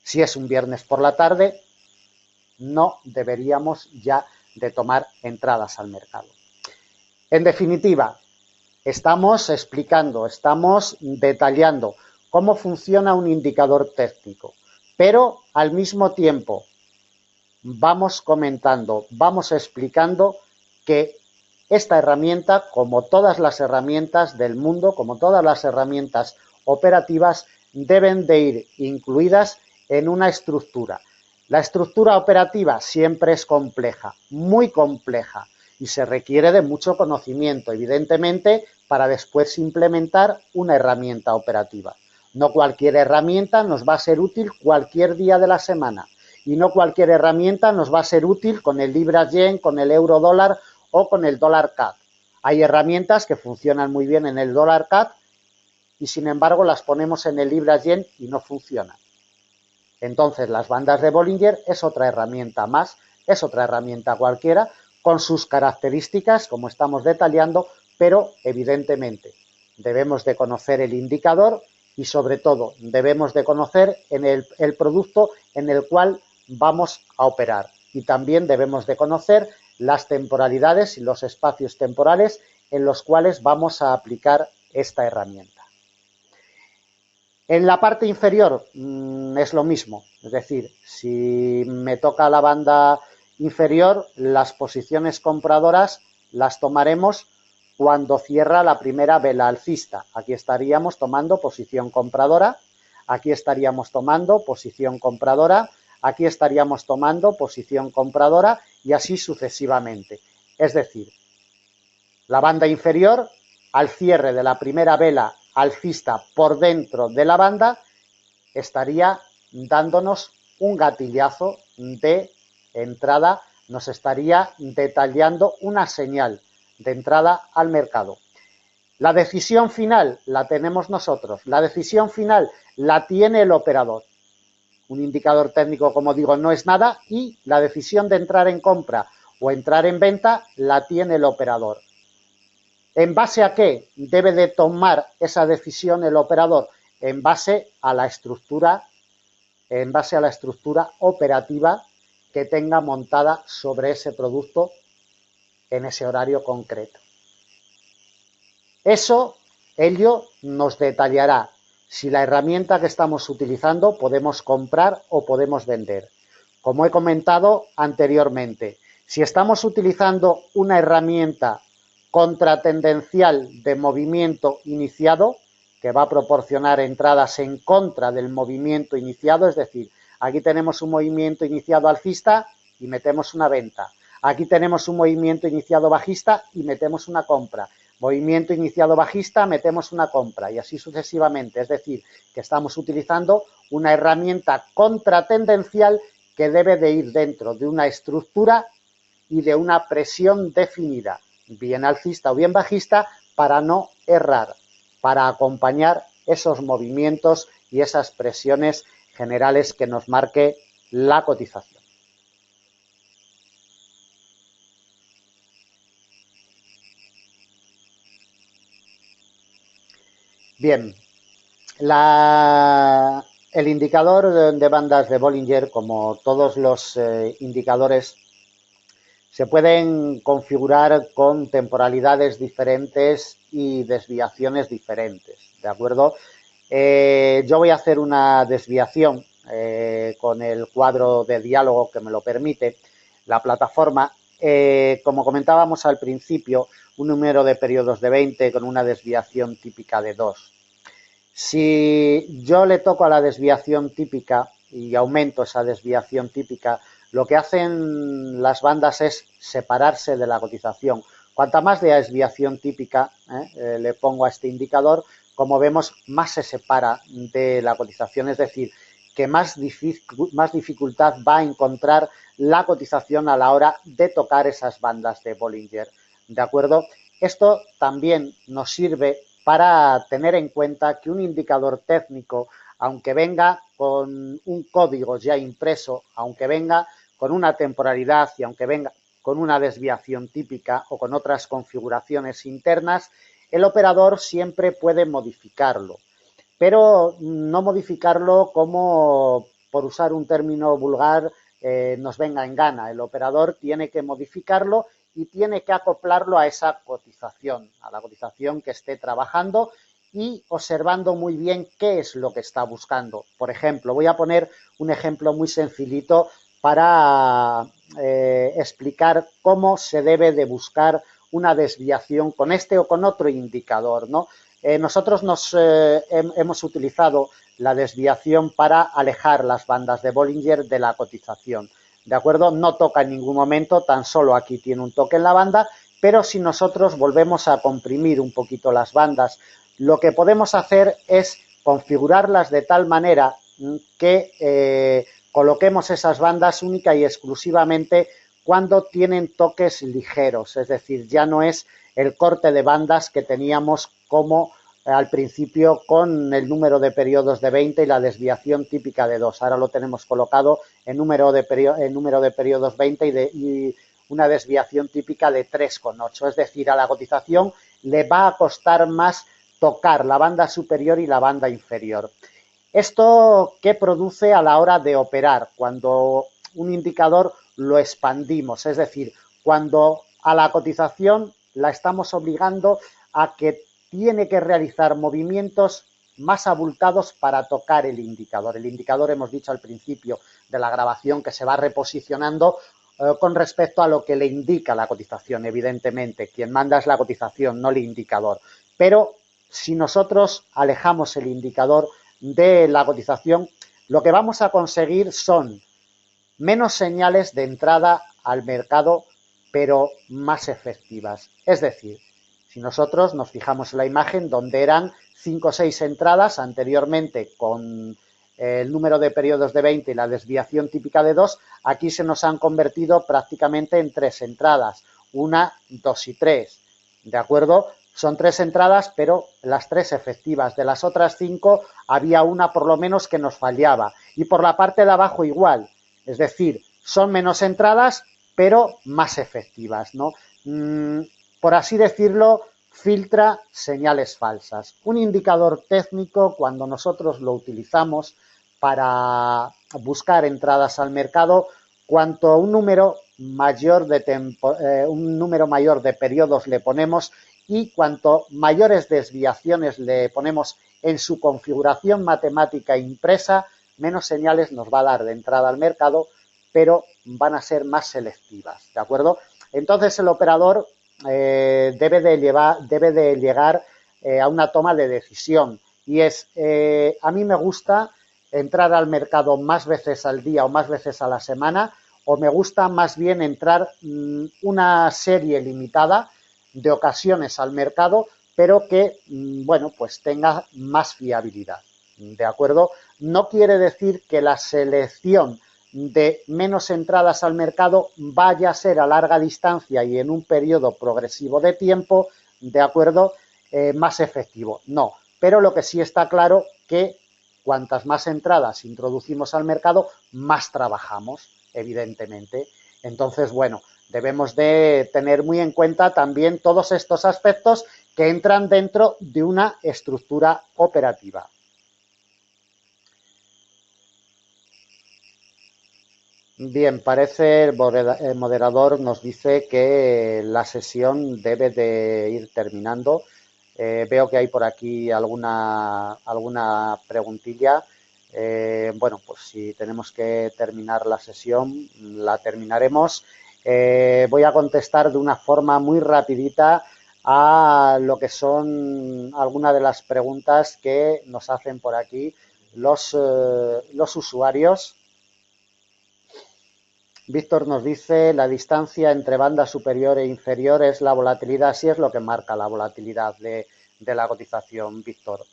Speaker 1: si es un viernes por la tarde, no deberíamos ya de tomar entradas al mercado. En definitiva, estamos explicando, estamos detallando cómo funciona un indicador técnico, pero al mismo tiempo vamos comentando, vamos explicando que esta herramienta, como todas las herramientas del mundo, como todas las herramientas operativas, deben de ir incluidas en una estructura. La estructura operativa siempre es compleja, muy compleja, y se requiere de mucho conocimiento, evidentemente, para después implementar una herramienta operativa. No cualquier herramienta nos va a ser útil cualquier día de la semana, y no cualquier herramienta nos va a ser útil con el libra-yen, con el euro-dólar o con el dólar-CAD. Hay herramientas que funcionan muy bien en el dólar-CAD y sin embargo las ponemos en el libra-yen y no funcionan. Entonces las bandas de Bollinger es otra herramienta más, es otra herramienta cualquiera con sus características como estamos detallando, pero evidentemente debemos de conocer el indicador y sobre todo debemos de conocer el producto en el cual vamos a operar y también debemos de conocer las temporalidades y los espacios temporales en los cuales vamos a aplicar esta herramienta. En la parte inferior es lo mismo, es decir, si me toca la banda inferior, las posiciones compradoras las tomaremos cuando cierra la primera vela alcista. Aquí estaríamos tomando posición compradora, aquí estaríamos tomando posición compradora, aquí estaríamos tomando posición compradora y así sucesivamente. Es decir, la banda inferior, al cierre de la primera vela alcista por dentro de la banda, estaría dándonos un gatillazo de entrada, nos estaría detallando una señal de entrada al mercado. La decisión final la tenemos nosotros, la decisión final la tiene el operador. Un indicador técnico, como digo, no es nada y la decisión de entrar en compra o entrar en venta la tiene el operador. ¿En base a qué debe de tomar esa decisión el operador? En base a la estructura operativa que tenga montada sobre ese producto en ese horario concreto. Ello nos detallará si la herramienta que estamos utilizando podemos comprar o podemos vender. Como he comentado anteriormente, si estamos utilizando una herramienta contratendencial de movimiento iniciado, que va a proporcionar entradas en contra del movimiento iniciado, es decir, aquí tenemos un movimiento iniciado alcista y metemos una venta. Aquí tenemos un movimiento iniciado bajista y metemos una compra. Movimiento iniciado bajista, metemos una compra y así sucesivamente. Es decir, que estamos utilizando una herramienta contratendencial que debe de ir dentro de una estructura y de una presión definida, bien alcista o bien bajista, para no errar, para acompañar esos movimientos y esas presiones generales que nos marque la cotización. Bien, el indicador de bandas de Bollinger, como todos los indicadores, se pueden configurar con temporalidades diferentes y desviaciones diferentes, ¿de acuerdo? Yo voy a hacer una desviación con el cuadro de diálogo que me lo permite la plataforma. Como comentábamos al principio, un número de periodos de 20 con una desviación típica de 2. Si yo le toco a la desviación típica y aumento esa desviación típica, lo que hacen las bandas es separarse de la cotización. Cuanta más de desviación típica le pongo a este indicador, como vemos, más se separa de la cotización, es decir, que más dificultad va a encontrar la cotización a la hora de tocar esas bandas de Bollinger, ¿de acuerdo? Esto también nos sirve para tener en cuenta que un indicador técnico, aunque venga con un código ya impreso, aunque venga con una temporalidad y aunque venga con una desviación típica o con otras configuraciones internas, el operador siempre puede modificarlo, pero no modificarlo como, por usar un término vulgar, nos venga en gana. El operador tiene que modificarlo y tiene que acoplarlo a esa cotización, a la cotización que esté trabajando y observando muy bien qué es lo que está buscando. Por ejemplo, voy a poner un ejemplo muy sencillito para explicar cómo se debe de buscar una desviación con este o con otro indicador, ¿no? Nosotros hemos utilizado la desviación para alejar las bandas de Bollinger de la cotización, ¿de acuerdo? No toca en ningún momento, tan solo aquí tiene un toque en la banda, pero si nosotros volvemos a comprimir un poquito las bandas, lo que podemos hacer es configurarlas de tal manera que coloquemos esas bandas única y exclusivamente cuando tienen toques ligeros, es decir, ya no es el corte de bandas que teníamos como al principio con el número de periodos de 20 y la desviación típica de 2. Ahora lo tenemos colocado en número de periodos 20 y una desviación típica de 3,8. Es decir, a la cotización le va a costar más tocar la banda superior y la banda inferior. ¿Esto qué produce a la hora de operar? Cuando un indicador lo expandimos, es decir, cuando a la cotización la estamos obligando a que tiene que realizar movimientos más abultados para tocar el indicador. El indicador, hemos dicho al principio de la grabación, que se va reposicionando con respecto a lo que le indica la cotización. Evidentemente, quien manda es la cotización, no el indicador. Pero si nosotros alejamos el indicador de la cotización, lo que vamos a conseguir son menos señales de entrada al mercado, pero más efectivas. Es decir, si nosotros nos fijamos en la imagen donde eran 5 o 6 entradas anteriormente con el número de periodos de 20 y la desviación típica de 2, aquí se nos han convertido prácticamente en 3 entradas, 1, 2 y 3, ¿de acuerdo? Son 3 entradas, pero las 3 efectivas. De las otras 5 había una por lo menos que nos fallaba. Y por la parte de abajo igual, es decir, son menos entradas, pero más efectivas, ¿no? Por así decirlo, filtra señales falsas. Un indicador técnico, cuando nosotros lo utilizamos para buscar entradas al mercado, cuanto un número mayor de periodos le ponemos y cuanto mayores desviaciones le ponemos en su configuración matemática impresa, menos señales nos va a dar de entrada al mercado, pero van a ser más selectivas, ¿de acuerdo? Entonces el operador debe de llegar a una toma de decisión y es, a mí me gusta entrar al mercado más veces al día o más veces a la semana, o me gusta más bien entrar una serie limitada de ocasiones al mercado, pero que, bueno, pues tenga más fiabilidad, ¿de acuerdo? No quiere decir que la selección de menos entradas al mercado vaya a ser a larga distancia y en un periodo progresivo de tiempo, ¿de acuerdo?, más efectivo. No, pero lo que sí está claro que cuantas más entradas introducimos al mercado, más trabajamos, evidentemente. Entonces, bueno, debemos de tener muy en cuenta también todos estos aspectos que entran dentro de una estructura operativa. Bien, parece el moderador nos dice que la sesión debe de ir terminando. Veo que hay por aquí alguna preguntilla. Bueno, pues si tenemos que terminar la sesión, la terminaremos. Voy a contestar de una forma muy rapidita a lo que son algunas de las preguntas que nos hacen por aquí los usuarios. Víctor nos dice, la distancia entre banda superior e inferior es la volatilidad, sí es lo que marca la volatilidad de la cotización, Víctor.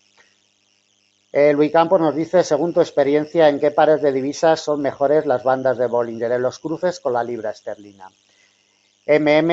Speaker 1: Luis Campos nos dice, según tu experiencia, ¿en qué pares de divisas son mejores las bandas de Bollinger? En los cruces con la libra esterlina.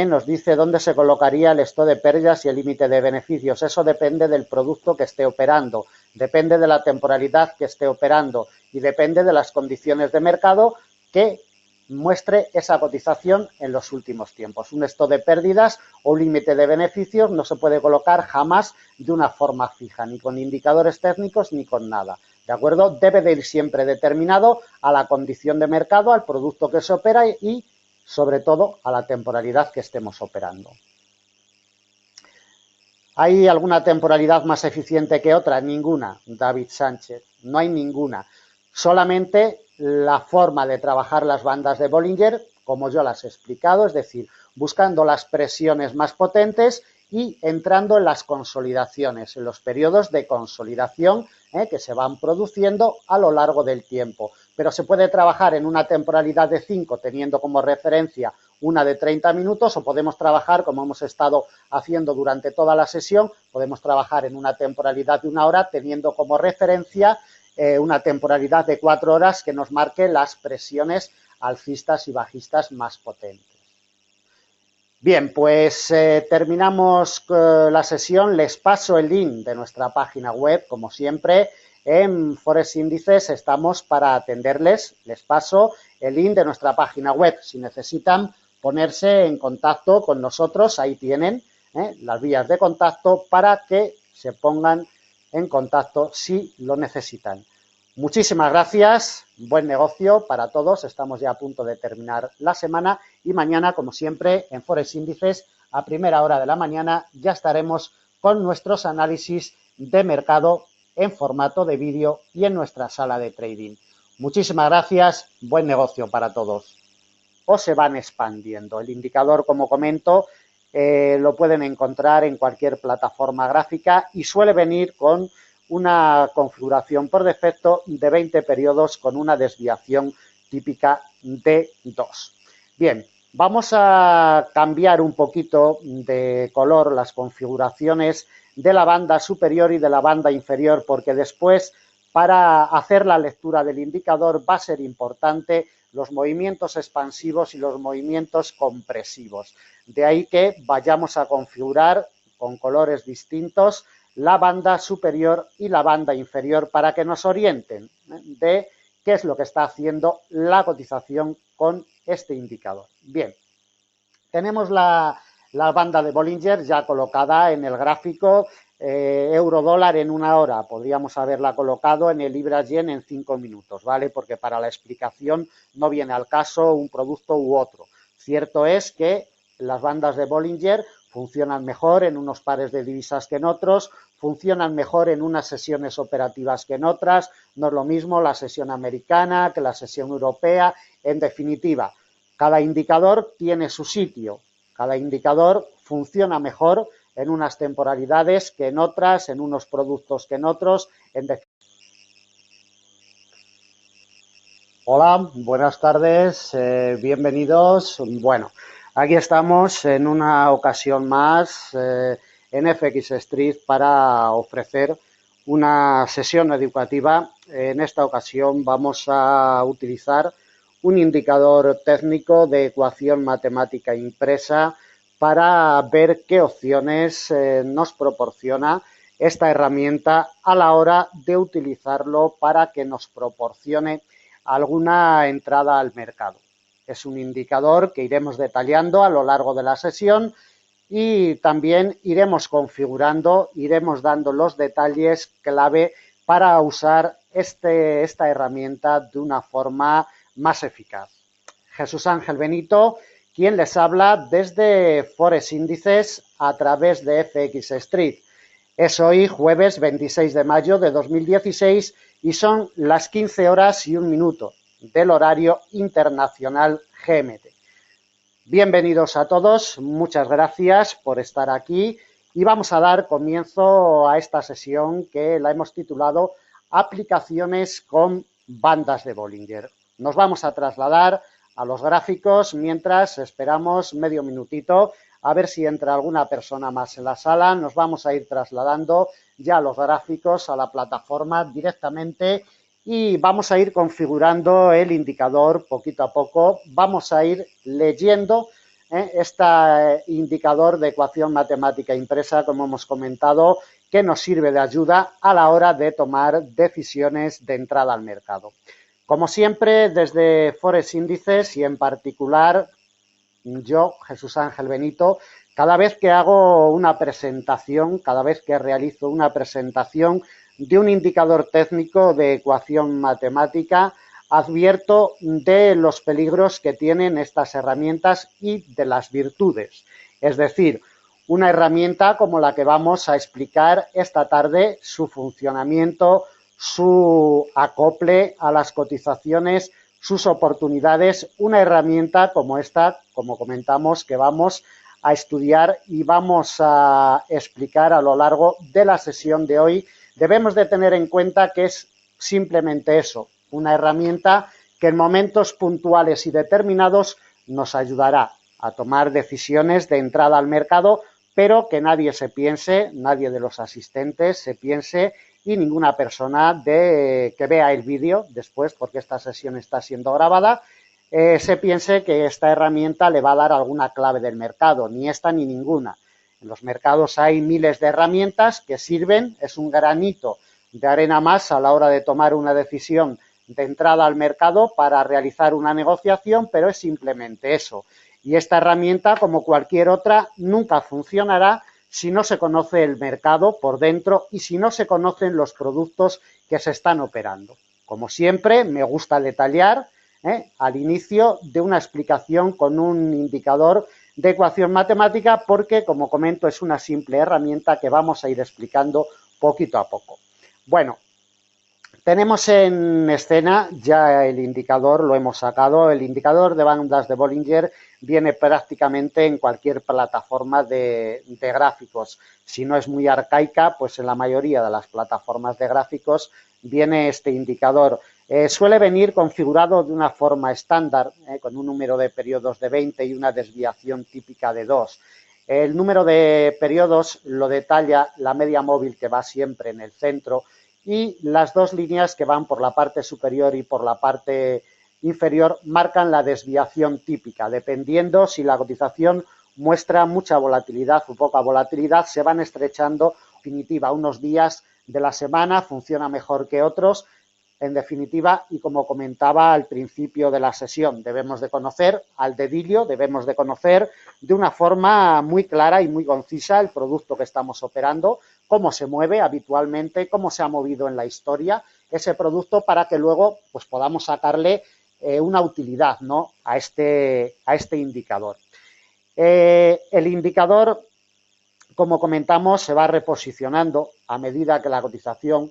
Speaker 1: Nos dice, ¿dónde se colocaría el stop de pérdidas y el límite de beneficios? Eso depende del producto que esté operando, depende de la temporalidad que esté operando y depende de las condiciones de mercado que muestre esa cotización en los últimos tiempos. Un stop de pérdidas o un límite de beneficios no se puede colocar jamás de una forma fija, ni con indicadores técnicos ni con nada, ¿de acuerdo? Debe de ir siempre determinado a la condición de mercado, al producto que se opera y, sobre todo, a la temporalidad que estemos operando. ¿Hay alguna temporalidad más eficiente que otra? Ninguna, David Sánchez, no hay ninguna. Solamente la forma de trabajar las bandas de Bollinger, como yo las he explicado, es decir, buscando las presiones más potentes y entrando en las consolidaciones, en los periodos de consolidación que se van produciendo a lo largo del tiempo. Pero se puede trabajar en una temporalidad de 5 teniendo como referencia una de 30 minutos o podemos trabajar, como hemos estado haciendo durante toda la sesión, podemos trabajar en una temporalidad de 1 hora teniendo como referencia una temporalidad de 4 horas que nos marque las presiones alcistas y bajistas más potentes. Bien, pues terminamos la sesión. Les paso el link de nuestra página web, como siempre. En Forex Índices estamos para atenderles. Les paso el link de nuestra página web. Si necesitan ponerse en contacto con nosotros, ahí tienen las vías de contacto para que se pongan en contacto si lo necesitan. Muchísimas gracias, buen negocio para todos, estamos ya a punto de terminar la semana y mañana, como siempre, en Forex Índices, a primera hora de la mañana, ya estaremos con nuestros análisis de mercado en formato de vídeo y en nuestra sala de trading. Muchísimas gracias, buen negocio para todos. o se van expandiendo. El indicador, como comento, lo pueden encontrar en cualquier plataforma gráfica y suele venir con una configuración por defecto de 20 periodos con una desviación típica de 2. Bien, vamos a cambiar un poquito de color las configuraciones de la banda superior y de la banda inferior, porque después, para hacer la lectura del indicador, va a ser importante los movimientos expansivos y los movimientos compresivos. De ahí que vayamos a configurar con colores distintos la banda superior y la banda inferior para que nos orienten de qué es lo que está haciendo la cotización con este indicador. Bien, tenemos la banda de Bollinger ya colocada en el gráfico euro-dólar en 1 hora. Podríamos haberla colocado en el libra-yen en 5 minutos, ¿vale? Porque para la explicación no viene al caso un producto u otro. Cierto es que las bandas de Bollinger funcionan mejor en unos pares de divisas que en otros, funcionan mejor en unas sesiones operativas que en otras, no es lo mismo la sesión americana que la sesión europea. En definitiva, cada indicador tiene su sitio, cada indicador funciona mejor en unas temporalidades que en otras, en unos productos que en otros. Hola, buenas tardes, bienvenidos. Bueno, aquí estamos en una ocasión más en FX Street para ofrecer una sesión educativa. En esta ocasión vamos a utilizar un indicador técnico de ecuación matemática impresa para ver qué opciones nos proporciona esta herramienta a la hora de utilizarlo para que nos proporcione alguna entrada al mercado. Es un indicador que iremos detallando a lo largo de la sesión y también iremos configurando, iremos dando los detalles clave para usar esta herramienta de una forma más eficaz. Jesús Ángel Benito, quien les habla desde Forex Índices a través de FX Street. Es hoy jueves 26 de mayo de 2016 y son las 15 horas y 1 minuto del horario internacional GMT. Bienvenidos a todos, muchas gracias por estar aquí y vamos a dar comienzo a esta sesión que la hemos titulado Aplicaciones con bandas de Bollinger. Nos vamos a trasladar a los gráficos mientras esperamos medio minutito a ver si entra alguna persona más en la sala. Nos vamos a ir trasladando ya los gráficos a la plataforma directamente y vamos a ir configurando el indicador poquito a poco. Vamos a ir leyendo este indicador de ecuación matemática impresa, como hemos comentado, que nos sirve de ayuda a la hora de tomar decisiones de entrada al mercado. Como siempre, desde Forex Índices y en particular yo, Jesús Ángel Benito, cada vez que hago una presentación, cada vez que realizo una presentación de un indicador técnico de ecuación matemática, advierto de los peligros que tienen estas herramientas y de las virtudes. Es decir, una herramienta como la que vamos a explicar esta tarde, su funcionamiento, su acople a las cotizaciones, sus oportunidades, una herramienta como esta, como comentamos, que vamos a estudiar y vamos a explicar a lo largo de la sesión de hoy. Debemos de tener en cuenta que es simplemente eso, una herramienta que en momentos puntuales y determinados nos ayudará a tomar decisiones de entrada al mercado, pero que nadie se piense, nadie de los asistentes se piense y ninguna persona que vea el vídeo después, porque esta sesión está siendo grabada, se piense que esta herramienta le va a dar alguna clave del mercado, ni esta ni ninguna. En los mercados hay miles de herramientas que sirven, es un granito de arena más a la hora de tomar una decisión de entrada al mercado para realizar una negociación, pero es simplemente eso. Y esta herramienta, como cualquier otra, nunca funcionará si no se conoce el mercado por dentro y si no se conocen los productos que se están operando. Como siempre, me gusta detallar al inicio de una explicación con un indicador de ecuación matemática porque, como comento, es una simple herramienta que vamos a ir explicando poquito a poco. Bueno, Tenemos en escena ya el indicador, lo hemos sacado, el indicador de bandas de Bollinger viene prácticamente en cualquier plataforma de gráficos. Si no es muy arcaica, pues en la mayoría de las plataformas de gráficos viene este indicador. Suele venir configurado de una forma estándar, con un número de periodos de 20 y una desviación típica de 2. El número de periodos lo detalla la media móvil que va siempre en el centro, y las dos líneas que van por la parte superior y por la parte inferior marcan la desviación típica. Dependiendo si la cotización muestra mucha volatilidad o poca volatilidad, se van estrechando. En definitiva, unos días de la semana funciona mejor que otros. En definitiva, y como comentaba al principio de la sesión, debemos de conocer al dedillo, debemos de conocer de una forma muy clara y muy concisa el producto que estamos operando, cómo se mueve habitualmente, cómo se ha movido en la historia ese producto, para que luego pues podamos sacarle una utilidad, ¿no?, a este indicador. El indicador, como comentamos, se va reposicionando a medida que la cotización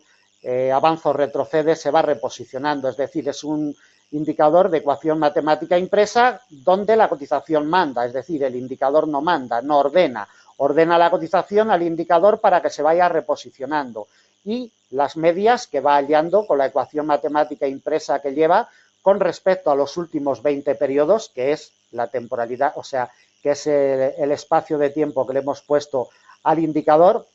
Speaker 1: avanza o retrocede, se va reposicionando, es decir, es un indicador de ecuación matemática impresa donde la cotización manda, es decir, el indicador no manda, no ordena, ordena la cotización al indicador para que se vaya reposicionando, y las medias que va hallando con la ecuación matemática impresa que lleva con respecto a los últimos 20 periodos, que es la temporalidad, o sea, que es el espacio de tiempo que le hemos puesto al indicador.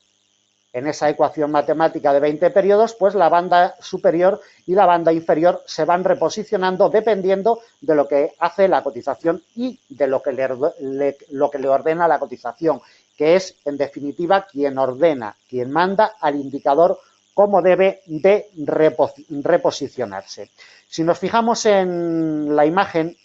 Speaker 1: En esa ecuación matemática de 20 periodos, pues la banda superior y la banda inferior se van reposicionando dependiendo de lo que hace la cotización y de lo que le ordena la cotización, que es, en definitiva, quien ordena, quien manda al indicador cómo debe de reposicionarse. Si nos fijamos en la imagen,